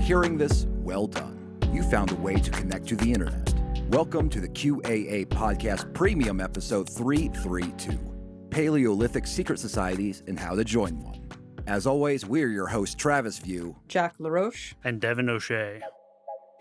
Hearing this, well done. You found a way to connect to the internet. Welcome to the QAA Podcast Premium Episode 332, Paleolithic Secret Societies and How to Join One. As always, we're your hosts, Travis View, Jack LaRoche, and Devin O'Shea.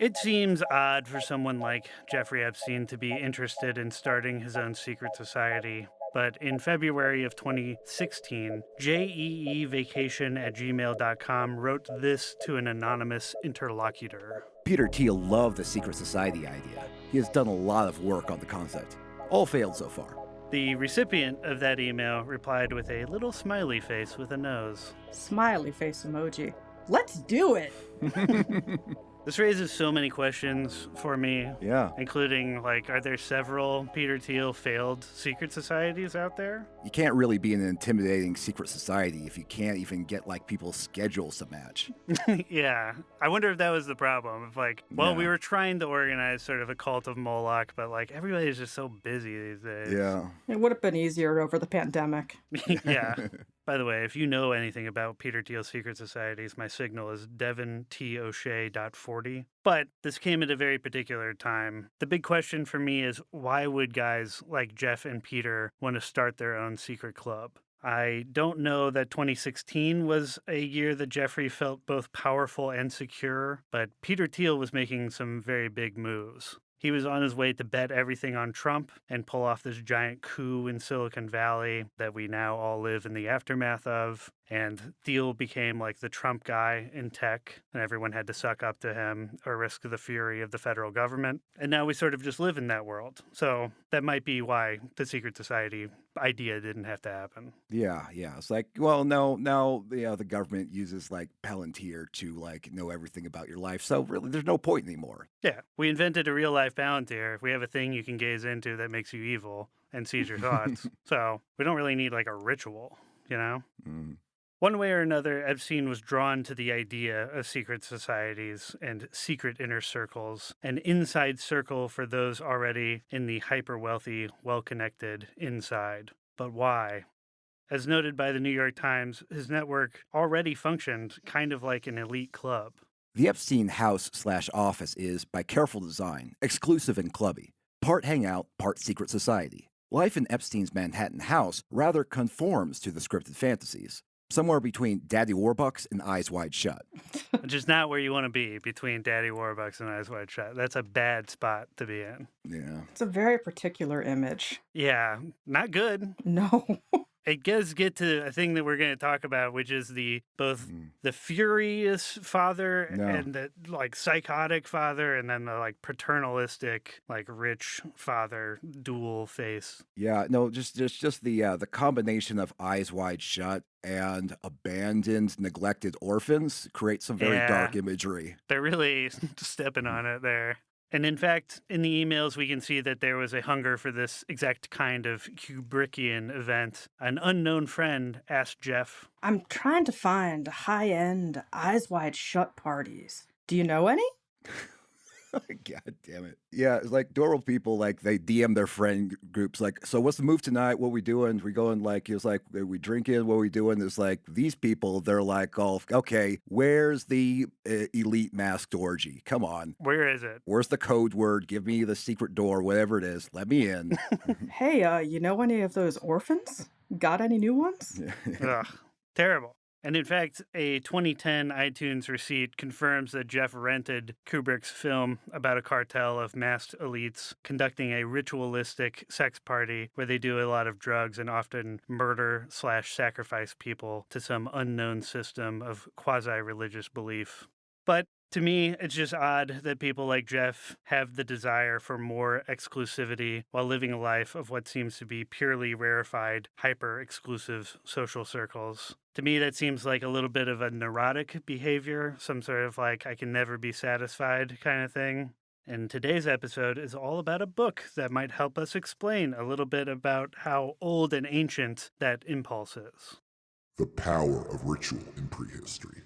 It seems odd for someone like Jeffrey Epstein to be interested in starting his own secret society. But in February of 2016, jeevacation@gmail.com wrote this to an anonymous interlocutor. Peter Thiel loved the secret society idea. He has done a lot of work on the concept. All failed so far. The recipient of that email replied with a little smiley face with a nose. Smiley face emoji. Let's do it! This raises so many questions for me. Yeah. Including, are there several Peter Thiel failed secret societies out there? You can't really be in an intimidating secret society if you can't even get, people's schedules to match. Yeah. I wonder if that was the problem. We were trying to organize sort of a cult of Moloch, but, everybody's just so busy these days. Yeah. It would have been easier over the pandemic. Yeah. By the way, if you know anything about Peter Thiel's secret societies, my signal is devintOshea.40. But this came at a very particular time. The big question for me is, why would guys like Jeff and Peter want to start their own secret club? I don't know that 2016 was a year that Jeffrey felt both powerful and secure, but Peter Thiel was making some very big moves. He was on his way to bet everything on Trump and pull off this giant coup in Silicon Valley that we now all live in the aftermath of. And Thiel became the Trump guy in tech, and everyone had to suck up to him or risk the fury of the federal government. And now we sort of just live in that world. So that might be why the secret society idea didn't have to happen. Yeah. It's now the government uses Palantir to know everything about your life. So really, there's no point anymore. Yeah, we invented a real life Palantir. We have a thing you can gaze into that makes you evil and sees your thoughts. So we don't really need a ritual, you know? Mm. One way or another, Epstein was drawn to the idea of secret societies and secret inner circles, an inside circle for those already in the hyper-wealthy, well-connected inside. But why? As noted by the New York Times, his network already functioned kind of like an elite club. The Epstein house/office is, by careful design, exclusive and clubby. Part hangout, part secret society. Life in Epstein's Manhattan house rather conforms to the scripted fantasies. Somewhere between Daddy Warbucks and Eyes Wide Shut. Which is not where you want to be, between Daddy Warbucks and Eyes Wide Shut. That's a bad spot to be in. Yeah. It's a very particular image. Yeah, not good. No. It does get to a thing that we're going to talk about, which is the furious father and the psychotic father, and then the paternalistic rich father dual face. Yeah, no, just the combination of Eyes Wide Shut and abandoned, neglected orphans creates some very dark imagery. They're really stepping on it there. And in fact, in the emails, we can see that there was a hunger for this exact kind of Kubrickian event. An unknown friend asked Jeff, I'm trying to find high-end, Eyes Wide Shut parties. Do you know any? God damn it. Yeah, it's adorable people, they DM their friend groups, so what's the move tonight? What we doing? We going, he was are we drinking? What we doing? There's these people, they're okay, where's the elite masked orgy? Come on. Where is it? Where's the code word? Give me the secret door, whatever it is. Let me in. Hey, you know any of those orphans? Got any new ones? Ugh, terrible. And in fact, a 2010 iTunes receipt confirms that Jeff rented Kubrick's film about a cartel of masked elites conducting a ritualistic sex party where they do a lot of drugs and often murder/sacrifice people to some unknown system of quasi-religious belief. But To me, it's just odd that people like Jeff have the desire for more exclusivity while living a life of what seems to be purely rarefied, hyper-exclusive social circles. To me, that seems like a little bit of a neurotic behavior, some sort of like I can never be satisfied kind of thing. And today's episode is all about a book that might help us explain a little bit about how old and ancient that impulse is. The Power of Ritual in Prehistory.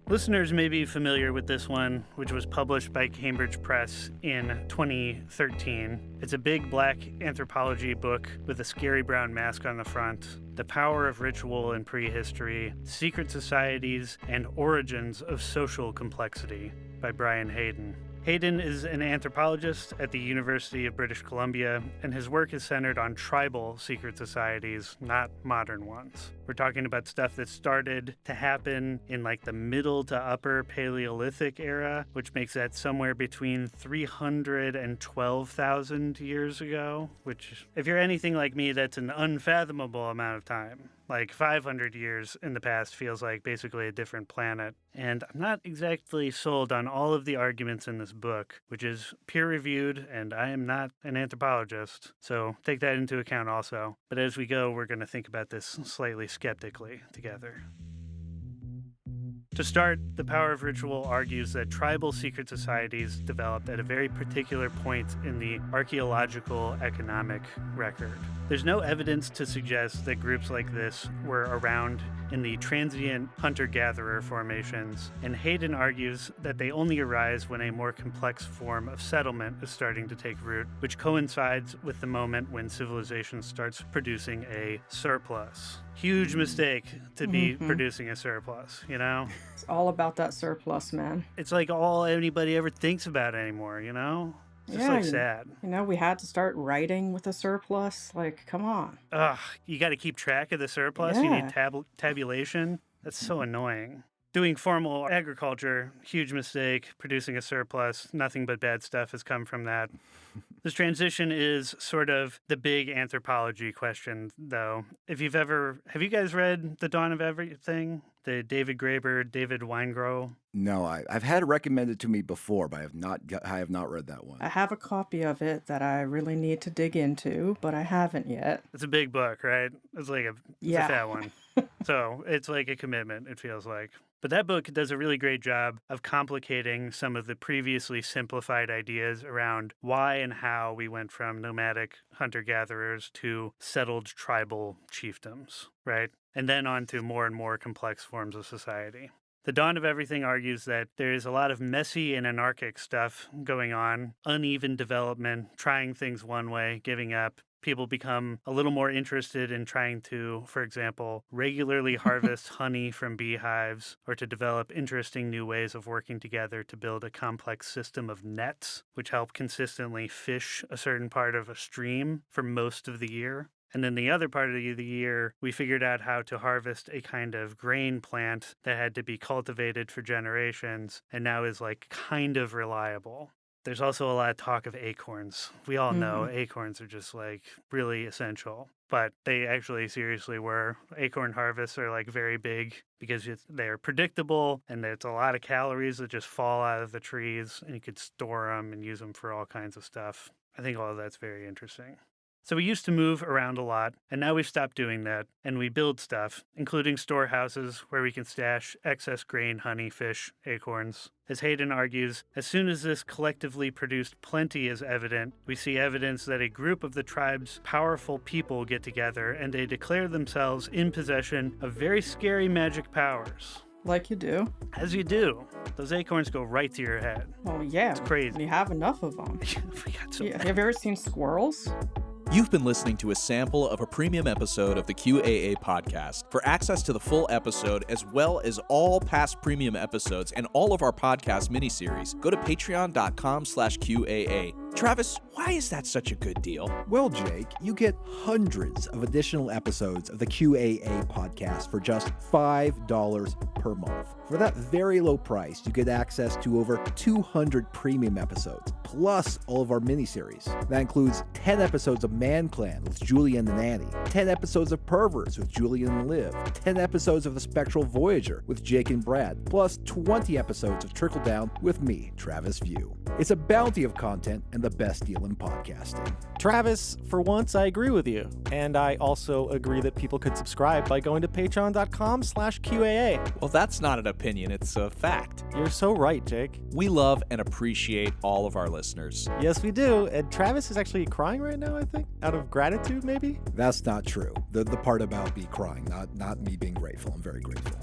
Listeners may be familiar with this one, which was published by Cambridge Press in 2013. It's a big black anthropology book with a scary brown mask on the front. The Power of Ritual in Prehistory, Secret Societies, and Origins of Social Complexity by Brian Hayden. Hayden is an anthropologist at the University of British Columbia, and his work is centered on tribal secret societies, not modern ones. We're talking about stuff that started to happen in like the middle to upper Paleolithic era, which makes that somewhere between 300 and 12,000 years ago, which, if you're anything like me, that's an unfathomable amount of time. Like 500 years in the past feels like basically a different planet. And I'm not exactly sold on all of the arguments in this book, which is peer-reviewed, and I am not an anthropologist, so take that into account also. But as we go, we're going to think about this slightly skeptically together. To start, The Power of Ritual argues that tribal secret societies developed at a very particular point in the archaeological economic record. There's no evidence to suggest that groups like this were around in the transient hunter-gatherer formations, and Hayden argues that they only arise when a more complex form of settlement is starting to take root, which coincides with the moment when civilization starts producing a surplus. Huge mistake to be producing a surplus, you know? It's all about that surplus, man. It's like all anybody ever thinks about anymore, you know? It's just like sad. You know, we had to start writing with a surplus. Like, come on. Ugh, you got to keep track of the surplus? Yeah. You need tabulation? That's so annoying. Doing formal agriculture, huge mistake. Producing a surplus, nothing but bad stuff has come from that. This transition is sort of the big anthropology question, though. Have you guys read The Dawn of Everything? The David Graeber, David Weingrow? No, I've had it recommended to me before, but I have not read that one. I have a copy of it that I really need to dig into, but I haven't yet. It's a big book, right? It's like a fat one. So it's like a commitment, it feels like. But that book does a really great job of complicating some of the previously simplified ideas around why and how we went from nomadic hunter-gatherers to settled tribal chiefdoms, right? And then on to more and more complex forms of society. The Dawn of Everything argues that there is a lot of messy and anarchic stuff going on, uneven development, trying things one way, giving up. People become a little more interested in trying to, for example, regularly harvest honey from beehives or to develop interesting new ways of working together to build a complex system of nets, which help consistently fish a certain part of a stream for most of the year. And then the other part of the year, we figured out how to harvest a kind of grain plant that had to be cultivated for generations and now is like kind of reliable. There's also a lot of talk of acorns. We all know acorns are just like really essential, but they actually seriously were. Acorn harvests are like very big because they're predictable and there's a lot of calories that just fall out of the trees and you could store them and use them for all kinds of stuff. I think all of that's very interesting. So we used to move around a lot, and now we've stopped doing that, and we build stuff, including storehouses where we can stash excess grain, honey, fish, acorns. As Hayden argues, as soon as this collectively produced plenty is evident, we see evidence that a group of the tribe's powerful people get together and they declare themselves in possession of very scary magic powers. Like you do. As you do. Those acorns go right to your head. Oh, yeah. It's crazy. We have enough of them. We got so Have you ever seen squirrels? You've been listening to a sample of a premium episode of the QAA podcast. For access to the full episode, as well as all past premium episodes and all of our podcast miniseries, go to patreon.com/QAA. Travis, why is that such a good deal? Well, Jake, you get hundreds of additional episodes of the QAA podcast for just $5 per month. For that very low price, you get access to over 200 premium episodes, plus all of our miniseries. That includes 10 episodes of Man Clan with Julian and Annie, 10 episodes of Perverts with Julian and Liv, 10 episodes of the Spectral Voyager with Jake and Brad, plus 20 episodes of Trickle Down with me, Travis View. It's a bounty of content and the best deal in podcasting. Travis, for once I agree with you. And I also agree that people could subscribe by going to patreon.com/QAA. Well, that's not an opinion, it's a fact. You're so right, Jake. We love and appreciate all of our listeners. Yes, we do. And Travis is actually crying right now, I think, out of gratitude, maybe? That's not true. The part about me crying, not me being grateful. I'm very grateful.